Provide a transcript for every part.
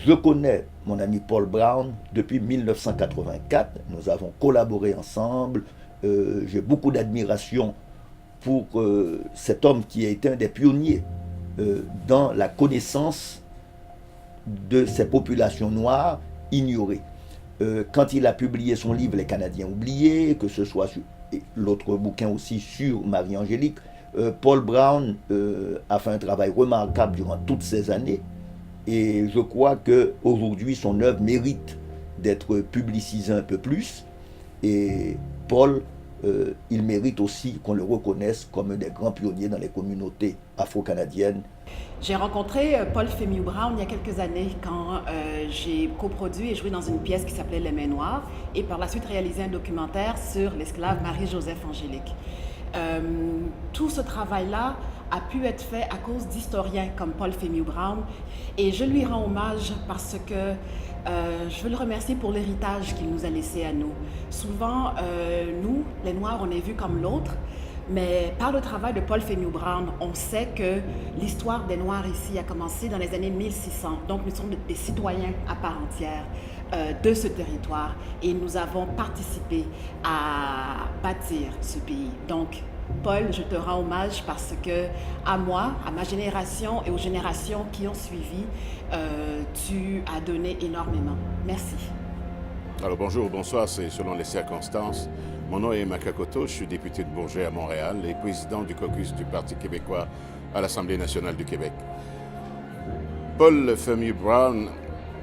Je connais mon ami Paul Brown depuis 1984. Nous avons collaboré ensemble. J'ai beaucoup d'admiration pour cet homme qui a été un des pionniers dans la connaissance de ces populations noires ignorées. Quand il a publié son livre Les Canadiens oubliés, que ce soit l'autre bouquin aussi sur Marie-Angélique, Paul Brown a fait un travail remarquable durant toutes ces années. Et je crois qu'aujourd'hui, son œuvre mérite d'être publicisée un peu plus. Et Paul, il mérite aussi qu'on le reconnaisse comme un des grands pionniers dans les communautés afro-canadiennes. J'ai rencontré Paul Fémiou Brown il y a quelques années quand j'ai coproduit et joué dans une pièce qui s'appelait Les Mains Noires et par la suite réalisé un documentaire sur l'esclave Marie-Joseph Angélique. Tout ce travail-là a pu être fait à cause d'historiens comme Paul Fémiou Brown et je lui rends hommage parce que je veux le remercier pour l'héritage qu'il nous a laissé à nous. Souvent, nous, les Noirs, on est vus comme l'autre, mais par le travail de Paul Fémiou Brown, on sait que l'histoire des Noirs ici a commencé dans les années 1600. Donc, nous sommes des citoyens à part entière de ce territoire et nous avons participé à bâtir ce pays. Donc, Paul, je te rends hommage parce que à moi, à ma génération et aux générations qui ont suivi, tu as donné énormément. Merci. Alors bonjour, bonsoir, c'est selon les circonstances. Mon nom est Makakoto, je suis député de Bourget à Montréal et président du caucus du Parti québécois à l'Assemblée nationale du Québec. Paul Fémiou Brown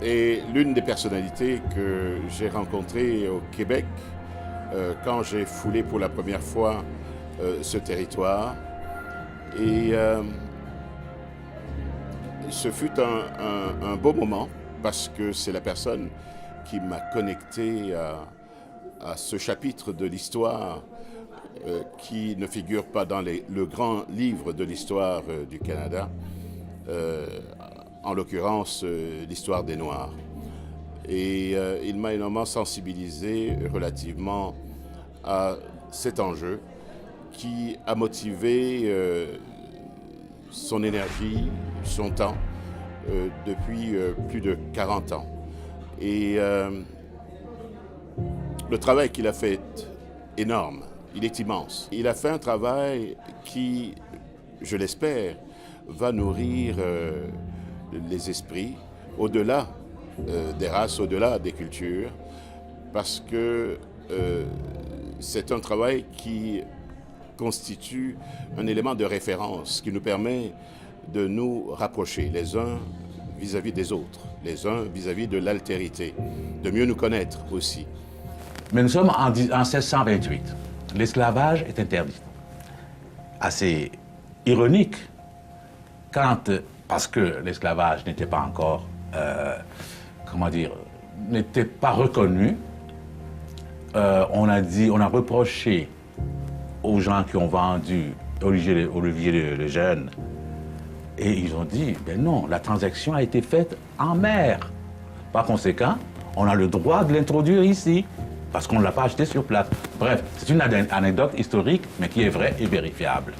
est l'une des personnalités que j'ai rencontrées au Québec quand j'ai foulé pour la première fois ce territoire. Et ce fut un beau moment parce que c'est la personne qui m'a connecté à ce chapitre de l'histoire qui ne figure pas dans le grand livre de l'histoire du Canada, en l'occurrence l'histoire des Noirs. Et il m'a énormément sensibilisé relativement à cet enjeu qui a motivé son énergie, son temps, depuis plus de 40 ans. Et le travail qu'il a fait est énorme, il est immense. Il a fait un travail qui, je l'espère, va nourrir les esprits au-delà des races, au-delà des cultures, parce que c'est un travail qui constitue un élément de référence qui nous permet de nous rapprocher les uns vis-à-vis des autres, les uns vis-à-vis de l'altérité, de mieux nous connaître aussi. Mais nous sommes en 1628. L'esclavage est interdit. Assez ironique, parce que l'esclavage n'était pas encore, n'était pas reconnu, on a reproché aux gens qui ont vendu Olivier le Jeune, et ils ont dit, ben non, la transaction a été faite en mer. Par conséquent, on a le droit de l'introduire ici, parce qu'on ne l'a pas acheté sur place. Bref, c'est une anecdote historique, mais qui est vraie et vérifiable.